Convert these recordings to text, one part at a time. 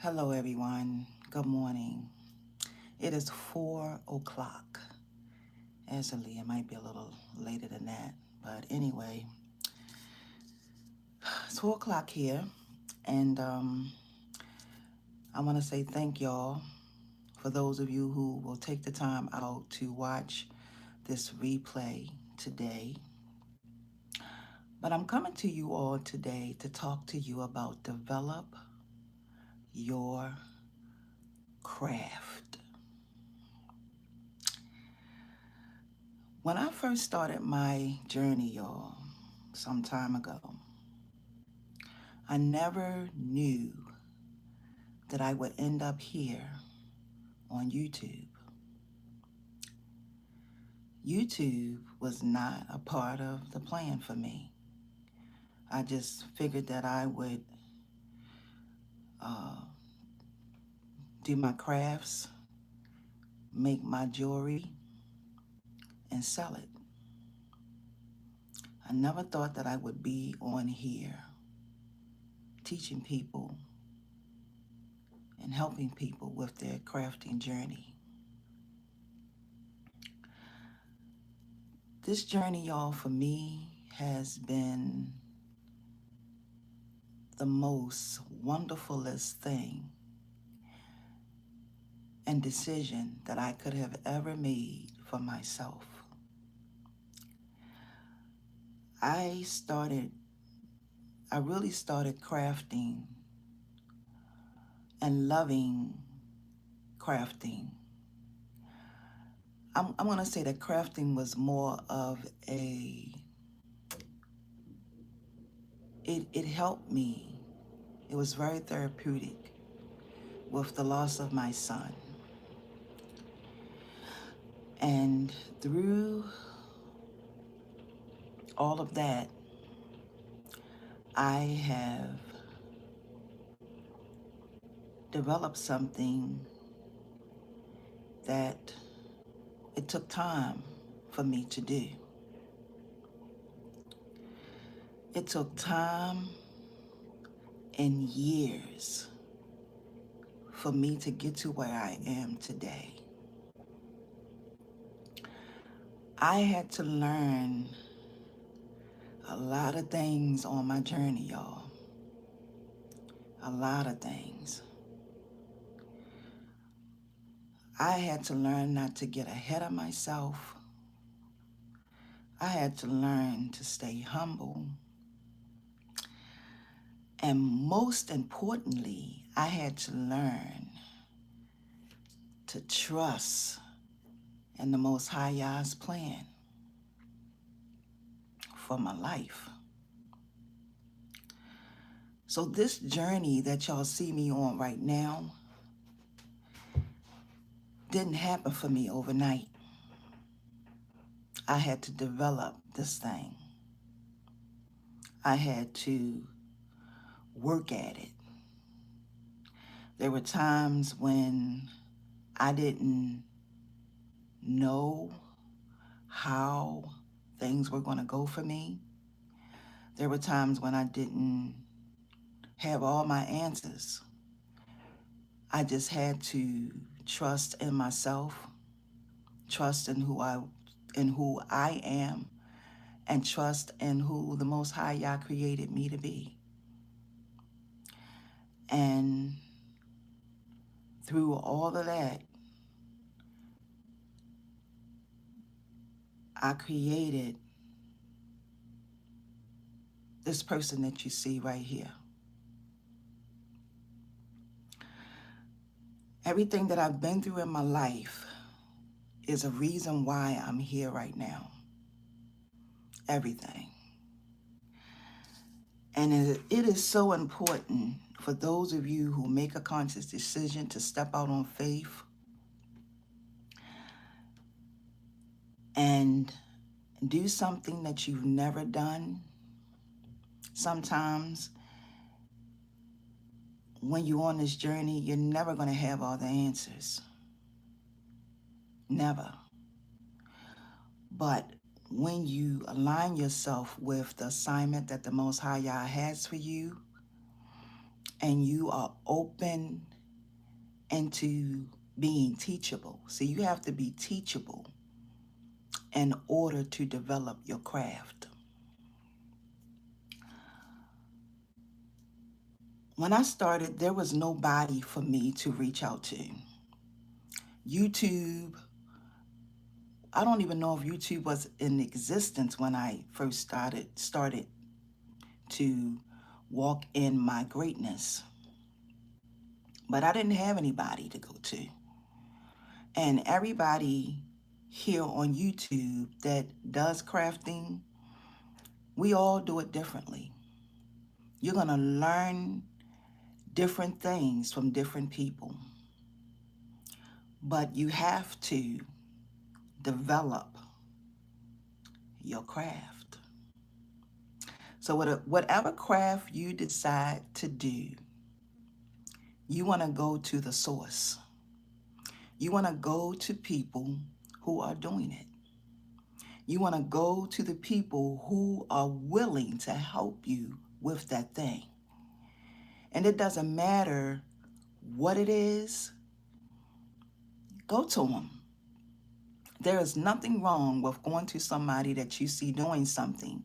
Hello, everyone. Good morning. It is 4 o'clock. Actually, it might be a little later than that. But anyway, it's 4 o'clock here. And I want to say thank y'all for those of you who will take the time out to watch this replay today. But I'm coming to you all today to talk to you about develop your craft. When I first started my journey, y'all, some time ago, I never knew that I would end up here on YouTube. YouTube was not a part of the plan for me. I just figured that I would uh, do my crafts, make my jewelry, and sell it. I never thought that I would be on here teaching people and helping people with their crafting journey. This journey, y'all, for me has been the most wonderfulest thing and decision that I could have ever made for myself. I started, I really started crafting and loving crafting. I'm going to say that crafting was more of it helped me. It was very therapeutic with the loss of my son. And through all of that, I have developed something that it took time for me to do. It took time and years for me to get to where I am today. I had to learn a lot of things on my journey, y'all. A lot of things. I had to learn not to get ahead of myself. I had to learn to stay humble. And most importantly, I had to learn to trust in the Most High Yah's plan for my life. So this journey that y'all see me on right now didn't happen for me overnight. I had to develop this thing. I had to work at it. There were times when I didn't know how things were going to go for me. There were times when I didn't have all my answers. I just had to trust in myself, trust in who I am, and trust in who the Most High Yah created me to be. And through all of that, I created this person that you see right here. Everything that I've been through in my life is a reason why I'm here right now. Everything. And it is so important for those of you who make a conscious decision to step out on faith and do something that you've never done. Sometimes when you're on this journey, you're never going to have all the answers. Never. But when you align yourself with the assignment that the Most High Yah has for you, and you are open into being teachable. See, you have to be teachable in order to develop your craft. When I started, there was nobody for me to reach out to. YouTube, I don't even know if YouTube was in existence when I first started to walk in my greatness. But I didn't have anybody to go to. And everybody here on YouTube that does crafting, we all do it differently. You're going to learn different things from different people, but you have to develop your craft. So whatever craft you decide to do, you want to go to the source. You want to go to people who are doing it. You want to go to the people who are willing to help you with that thing. And it doesn't matter what it is, go to them. There is nothing wrong with going to somebody that you see doing something.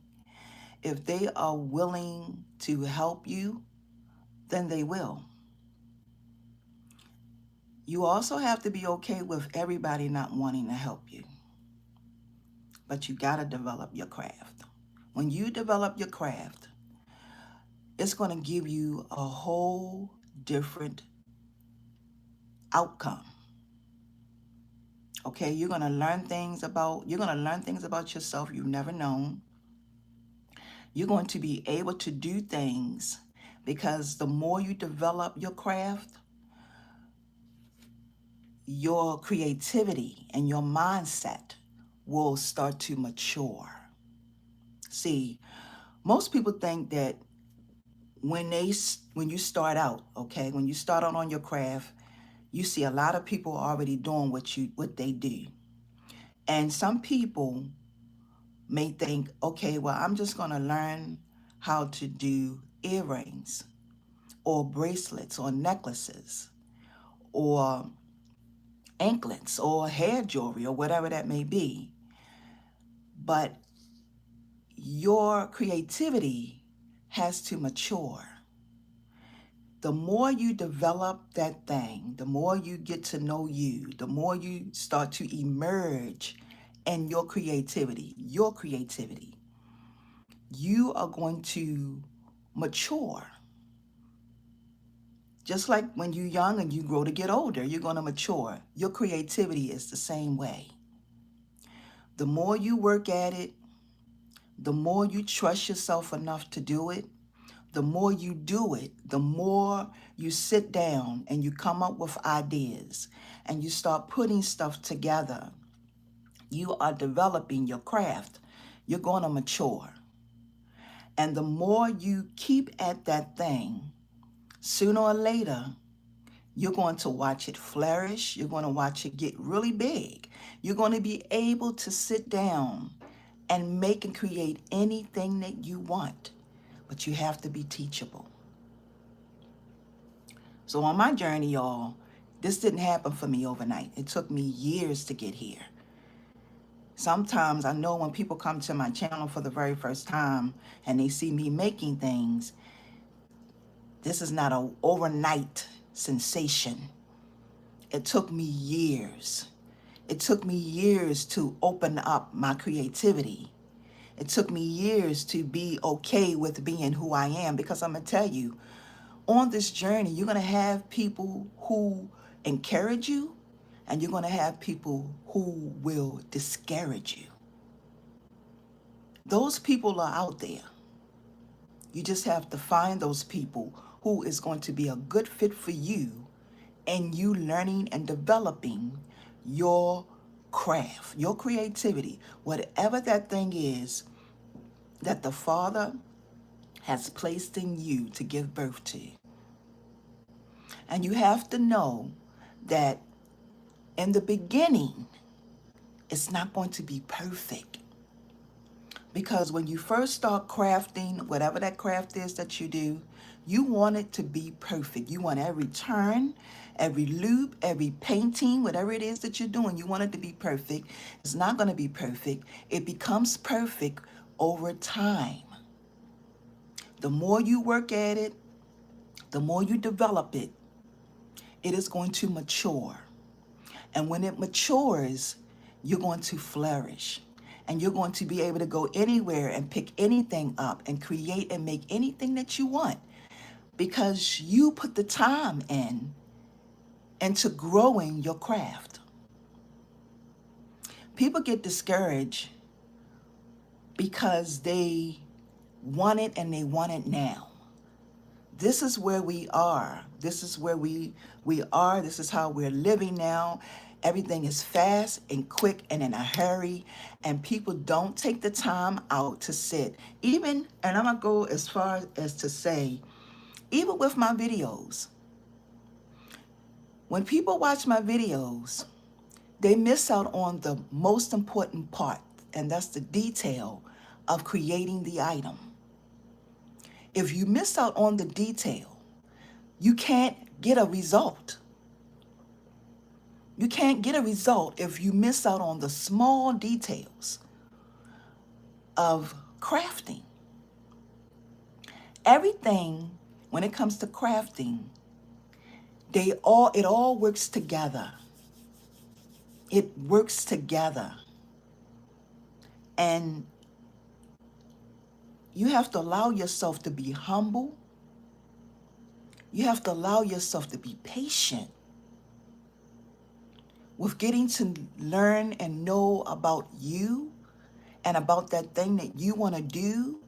If they are willing to help you, then they will. You also have to be okay with everybody not wanting to help you. But you got to develop your craft. When you develop your craft, it's going to give you a whole different outcome. Okay, you're going to learn things about yourself you've never known. You're going to be able to do things because the more you develop your craft, your creativity and your mindset will start to mature. See, most people think that when you start out, okay, when you start out on your craft, you see a lot of people already doing what they do. And some people may think, okay, well, I'm just going to learn how to do earrings or bracelets or necklaces or anklets or hair jewelry or whatever that may be. But your creativity has to mature. The more you develop that thing, the more you get to know you, the more you start to emerge in your creativity, you are going to mature. Just like when you're young and you grow to get older, you're going to mature. Your creativity is the same way. The more you work at it, the more you trust yourself enough to do it, the more you do it, the more you sit down and you come up with ideas and you start putting stuff together. You are developing your craft. You're going to mature. And the more you keep at that thing, sooner or later, you're going to watch it flourish. You're going to watch it get really big. You're going to be able to sit down and make and create anything that you want. But you have to be teachable. So on my journey, y'all, this didn't happen for me overnight. It took me years to get here. Sometimes I know when people come to my channel for the very first time and they see me making things, this is not an overnight sensation. It took me years. It took me years to open up my creativity. It took me years to be okay with being who I am, because I'm going to tell you, on this journey, you're going to have people who encourage you, and you're going to have people who will discourage you. Those people are out there. You just have to find those people who is going to be a good fit for you and you learning and developing your craft, your creativity, whatever that thing is that the Father has placed in you to give birth to. And you have to know that in the beginning, it's not going to be perfect. Because when you first start crafting, whatever that craft is that you do, you want it to be perfect. You want every turn, every loop, every painting, whatever it is that you're doing, you want it to be perfect. It's not going to be perfect. It becomes perfect over time. The more you work at it, the more you develop it, it is going to mature. And when it matures, you're going to flourish. And you're going to be able to go anywhere and pick anything up and create and make anything that you want because you put the time in into growing your craft. People get discouraged because they want it and they want it now. This is where we are. This is where we are. This is how we're living now. Everything is fast and quick and in a hurry, and people don't take the time out to sit. Even, and I'm gonna go as far as to say, even with my videos, when people watch my videos, they miss out on the most important part, and that's the detail of creating the item. If you miss out on the detail, you can't get a result. You can't get a result if you miss out on the small details of crafting. Everything, when it comes to crafting, it all works together. It works together. And you have to allow yourself to be humble. You have to allow yourself to be patient with getting to learn and know about you and about that thing that you want to do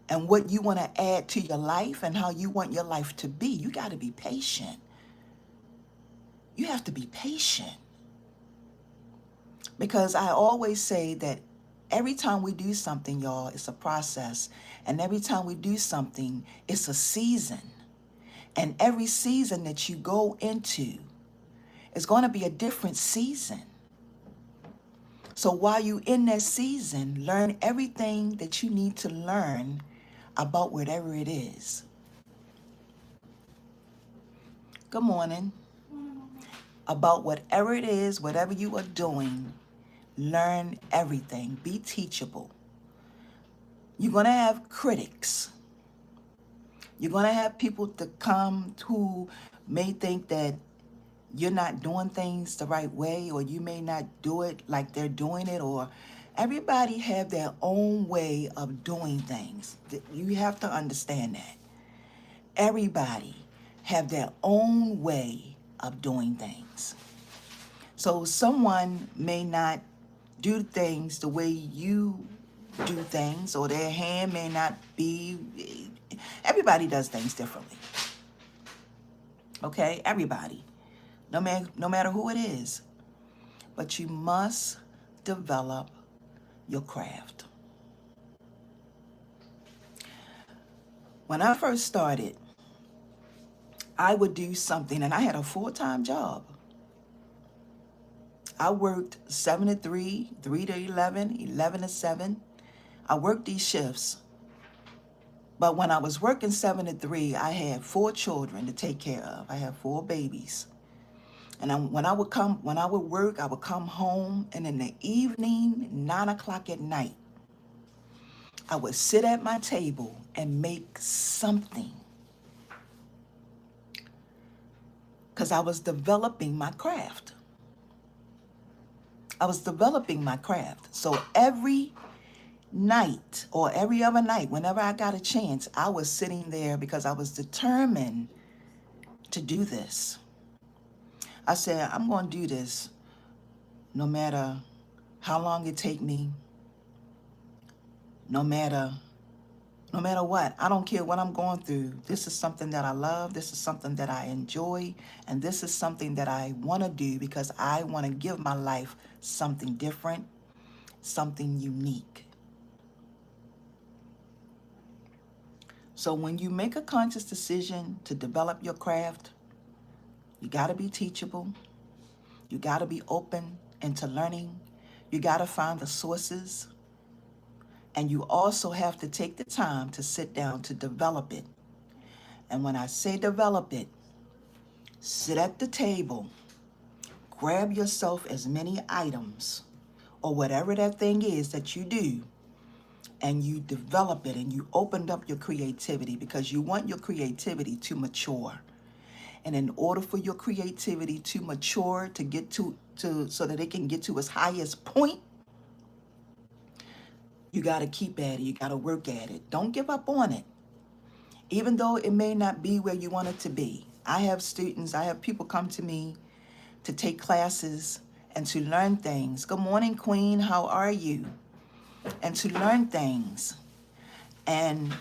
and what you want to add to your life and how you want your life to be. You got to be patient. You have to be patient. Because I always say that every time we do something, y'all, it's a process. And every time we do something, it's a season. And every season that you go into is going to be a different season. So while you're in that season, learn everything that you need to learn about whatever it is. Good morning. About whatever it is, whatever you are doing, learn everything. Be teachable. You're going to have critics. You're going to have people to come who may think that you're not doing things the right way, or you may not do it like they're doing it, or everybody have their own way of doing things. You have to understand that. Everybody have their own way of doing things. So someone may not do things the way you do things, or their hand may not be, everybody does things differently. Okay, everybody. No matter who it is. But you must develop your craft. When I first started, I would do something, and I had a full-time job. I worked 7 to 3, 3 to 11, 11 to 7. I worked these shifts. But when I was working 7 to 3, I had 4 children to take care of. I had 4 babies. And when I would work, I would come home, and in the evening, 9 o'clock at night, I would sit at my table and make something. Because I was developing my craft. I was developing my craft. So every night or every other night, whenever I got a chance, I was sitting there because I was determined to do this. I said, I'm going to do this no matter how long it take me, no matter what. I don't care what I'm going through. This is something that I love. This is something that I enjoy. And this is something that I want to do because I want to give my life something different, something unique. So when you make a conscious decision to develop your craft, you got to be teachable. You got to be open into learning. You got to find the sources. And you also have to take the time to sit down to develop it. And when I say develop it, sit at the table, grab yourself as many items or whatever that thing is that you do, and you develop it and you opened up your creativity because you want your creativity to mature. And in order for your creativity to mature, to get to so that it can get to its highest point, you got to keep at it. You got to work at it. Don't give up on it. Even though it may not be where you want it to be. I have people come to me to take classes and to learn things. Good morning, Queen. How are you? And to learn things. And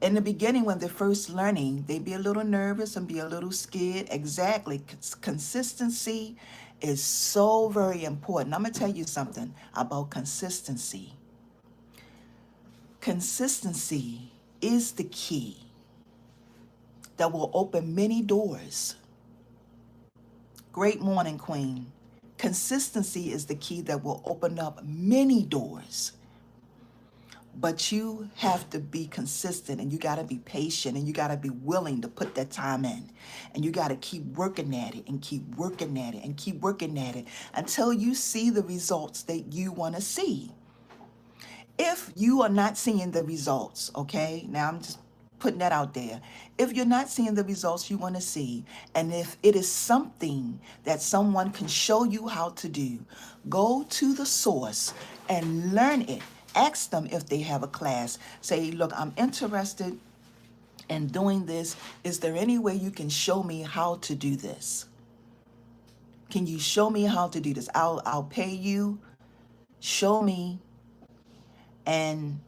in the beginning, when they're first learning, they be a little nervous and be a little scared. Exactly. Consistency is so very important. I'm going to tell you something about consistency. Consistency is the key that will open many doors. Great morning, Queen. Consistency is the key that will open up many doors. But you have to be consistent, and you got to be patient, and you got to be willing to put that time in. And you got to keep working at it and keep working at it and keep working at it until you see the results that you want to see. If you are not seeing the results, okay, now I'm just putting that out there. If you're not seeing the results you want to see, and if it is something that someone can show you how to do, go to the source and learn it. Ask them if they have a class. Say, look, I'm interested in doing this. Is there any way you can show me how to do this? Can you show me how to do this? I'll pay you. Show me, and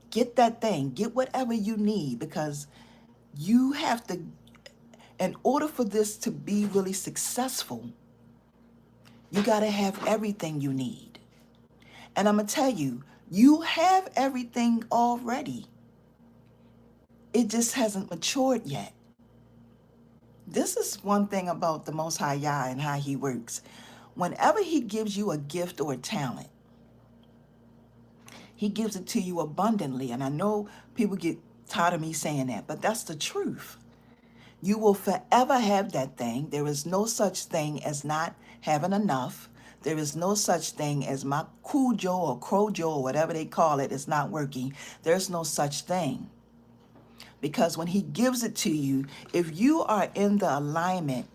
get that thing. Get whatever you need, because you have to, in order for this to be really successful, you got to have everything you need. And I'm going to tell you, you have everything already. It just hasn't matured yet. This is one thing about the Most High Yah and how he works. Whenever he gives you a gift or a talent, he gives it to you abundantly. And I know people get tired of me saying that, but that's the truth. You will forever have that thing. There is no such thing as not having enough. There is no such thing as my Cujo or Crojo or whatever they call it is not working. There's no such thing. Because when he gives it to you, if you are in the alignment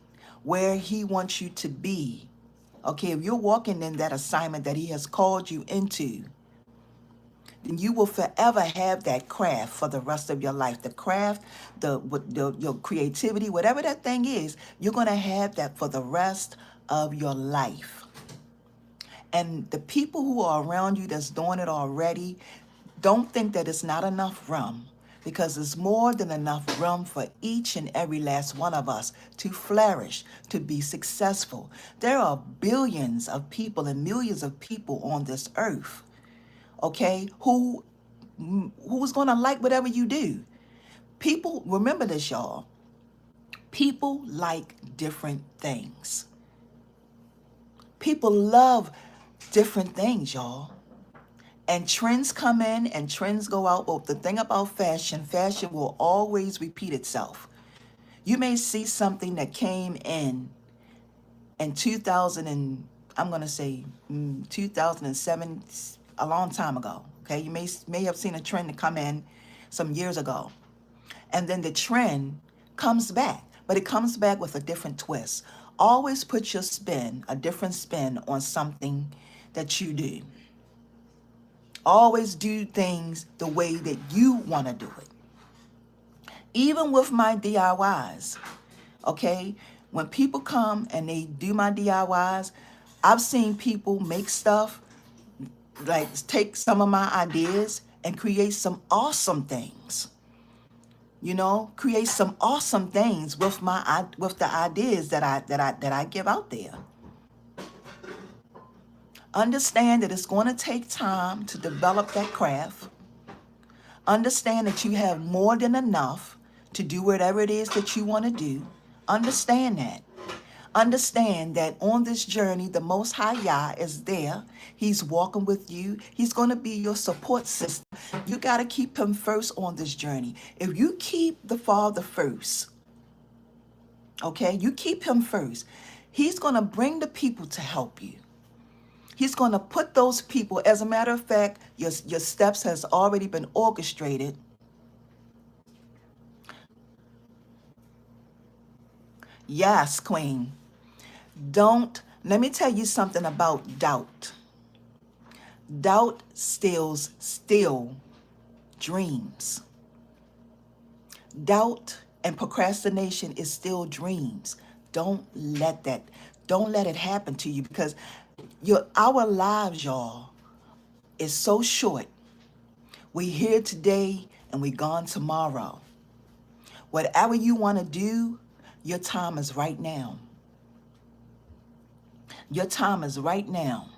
where he wants you to be, okay, if you're walking in that assignment that he has called you into, then you will forever have that craft for the rest of your life. The craft, your creativity, whatever that thing is, you're going to have that for the rest of your life. And the people who are around you that's doing it already, don't think that it's not enough room, because it's more than enough room for each and every last one of us to flourish, to be successful. There are billions of people and millions of people on this earth, okay, who's going to like whatever you do. People, remember this, y'all. People like different things. People love different things, y'all. And trends come in and trends go out. But the thing about fashion will always repeat itself. You may see something that came in 2000 and I'm going to say 2007, a long time ago. Okay, you may have seen a trend that come in some years ago. And then the trend comes back, but it comes back with a different twist. Always put your spin, a different spin on something that you do. Always do things the way that you want to do it. Even with my DIYs, okay? When people come and they do my DIYs, I've seen people make stuff, like take some of my ideas and create some awesome things. You know, create some awesome things with the ideas that I give out there. Understand that it's going to take time to develop that craft. Understand that you have more than enough to do whatever it is that you want to do. Understand that. Understand that on this journey, the Most High Yah is there. He's walking with you. He's going to be your support system. You got to keep him first on this journey. If you keep the Father first, okay, you keep him first, he's going to bring the people to help you. He's going to put those people, as a matter of fact, your steps has already been orchestrated. Yes, Queen. Let me tell you something about doubt. Doubt steals dreams. Doubt and procrastination is still dreams. Don't let it happen to you, because our lives, y'all, is so short. We here today and we gone tomorrow. Whatever you want to do, your time is right now. Your time is right now.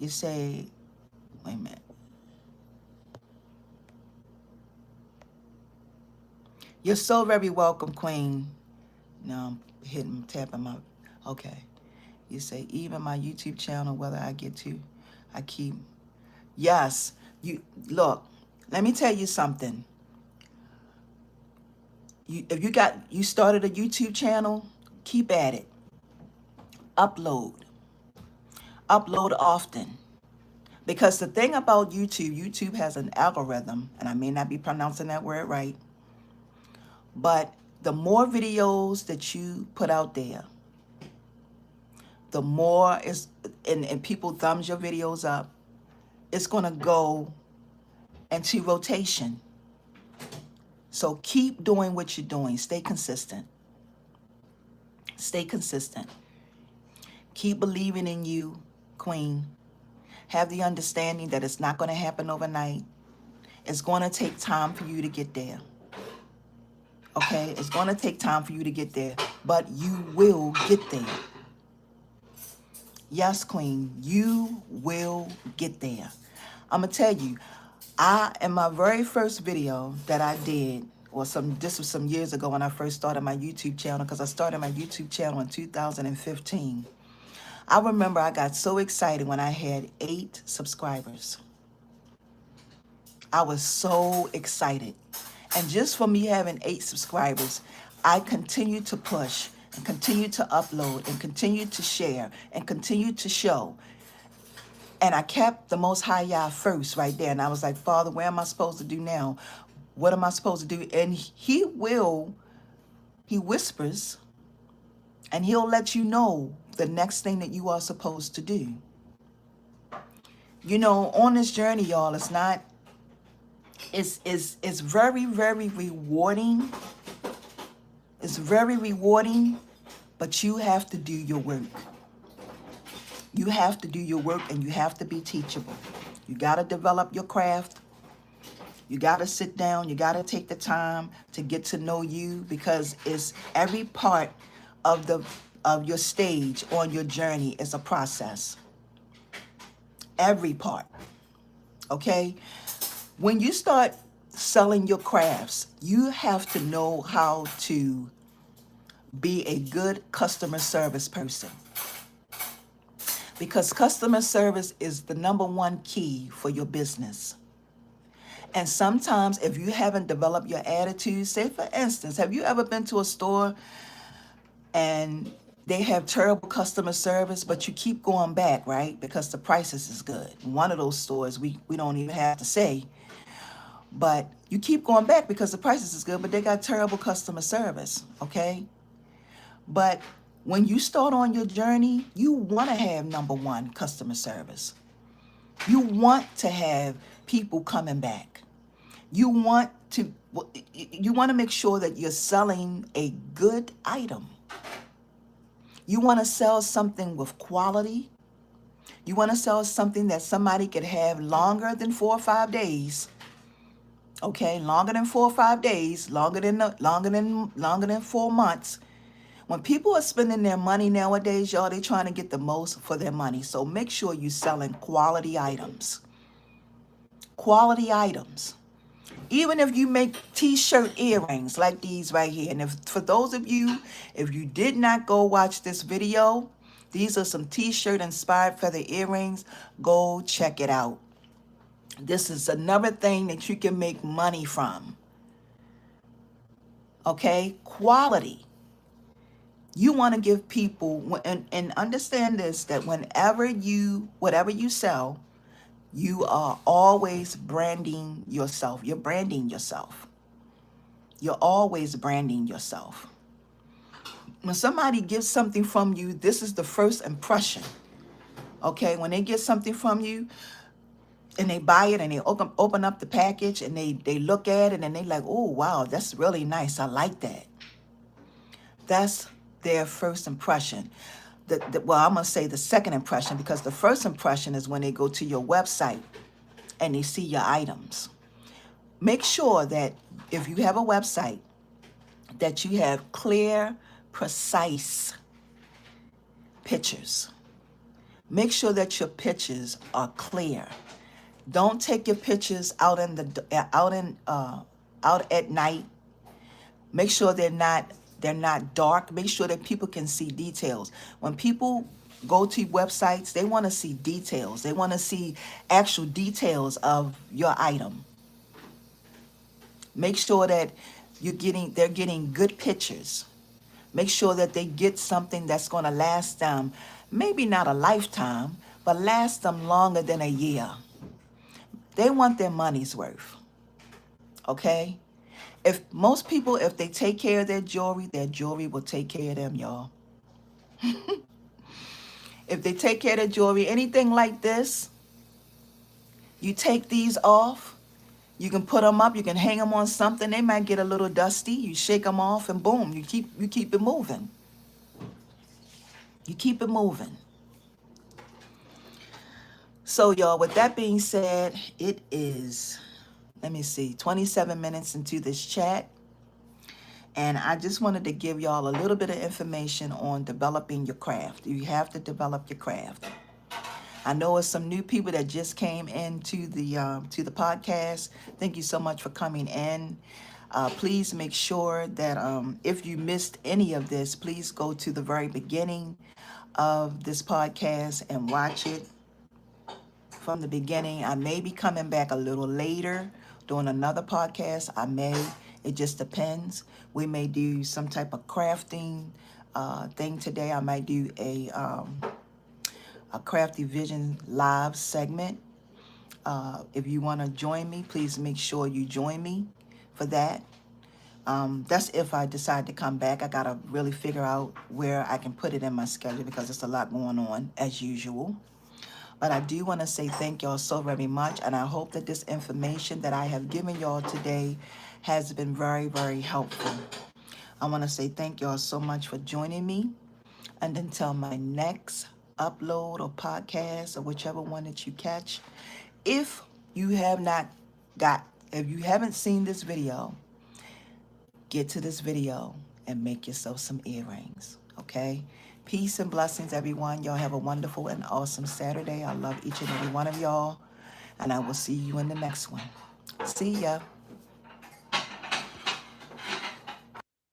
You say, wait a minute. You're so very welcome, Queen. No, I'm tapping my, okay. You say, even my YouTube channel, whether I get to, I keep, yes. Look, let me tell you something. If you started a YouTube channel, keep at it. Upload often. Because the thing about YouTube has an algorithm, and I may not be pronouncing that word right, but the more videos that you put out there, the more and people thumbs your videos up, it's going to go into rotation. So keep doing what you're doing. Stay consistent. Stay consistent. Keep believing in you, Queen. Have the understanding that it's not going to happen overnight. It's going to take time for you to get there. Okay? It's going to take time for you to get there, but you will get there. Yes, Queen, you will get there. I'm going to tell you, in my very first video that I did, this was some years ago when I first started my YouTube channel, because I started my YouTube channel in 2015. I remember I got so excited when I had 8 subscribers. I was so excited. And just for me having 8 subscribers, I continued to push and continued to upload and continued to share and continued to show. And I kept the Most High Yah first right there. And I was like, Father, what am I supposed to do now? What am I supposed to do? And he whispers, and he'll let you know the next thing that you are supposed to do. You know, on this journey, y'all, it's very, very rewarding. It's very rewarding, but you have to do your work. You have to do your work, and you have to be teachable. You got to develop your craft. You got to sit down. You got to take the time to get to know you, because it's every part of your stage on your journey is a process. Every part. Okay? When you start selling your crafts, you have to know how to be a good customer service person. Because customer service is the #1 key for your business. And sometimes if you haven't developed your attitude, say for instance, have you ever been to a store and they have terrible customer service, but you keep going back, right? Because the prices is good. One of those stores, we don't even have to say, but you keep going back because the prices is good, but they got terrible customer service, okay? But when you start on your journey, you want to have #1 customer service. You want to have people coming back. You want to make sure that you're selling a good item. You want to sell something with quality. You want to sell something that somebody could have longer than 4 or 5 days. Okay, longer than 4 or 5 days, longer than 4 months. When people are spending their money nowadays, y'all, they're trying to get the most for their money. So make sure you're selling quality items. Quality items. Even if you make t-shirt earrings like these right here. And if for those of you, if you did not go watch this video, these are some t-shirt inspired feather earrings. Go check it out. This is another thing that you can make money from. Okay? Quality. You want to give people, and understand this, that whatever you sell, you are always branding yourself. You're branding yourself. You're always branding yourself. When somebody gives something from you, this is the first impression. Okay? When they get something from you and they buy it and they open up the package and they look at it and they like, oh, wow, that's really nice. I like that. That's their first impression. Well, I'm going to say the second impression, because the first impression is when they go to your website and they see your items. Make sure that if you have a website, that you have clear, precise pictures. Make sure that your pictures are clear. Don't take your pictures out at night. Make sure they're not dark. Make sure that people can see details. When people go to websites, they want to see details. They want to see actual details of your item. Make sure that they're getting good pictures. Make sure that they get something that's going to last them, maybe not a lifetime, but last them longer than a year. They want their money's worth. Okay? If most people, if they take care of their jewelry will take care of them, y'all. If they take care of their jewelry, anything like this, you take these off, you can put them up, you can hang them on something. They might get a little dusty. You shake them off and boom, you keep it moving. You keep it moving. So y'all, with that being said, it is, let me see, 27 minutes into this chat. And I just wanted to give y'all a little bit of information on developing your craft. You have to develop your craft. I know it's some new people that just came into the podcast. Thank you so much for coming in. Please make sure that if you missed any of this, please go to the very beginning of this podcast and watch it from the beginning. I may be coming back a little later doing another podcast. I may. It just depends. We may do some type of crafting thing today. I might do a Crafty Vision live segment. If you want to join me, please make sure you join me for that. That's if I decide to come back. I got to really figure out where I can put it in my schedule because there's a lot going on as usual. But I do want to say thank y'all so very much. And I hope that this information that I have given y'all today has been very, very helpful. I want to say thank y'all so much for joining me. And until my next upload or podcast or whichever one that you catch, if you haven't seen this video, get to this video and make yourself some earrings, okay? Peace and blessings, everyone. Y'all have a wonderful and awesome Saturday. I love each and every one of y'all, and I will see you in the next one. See ya.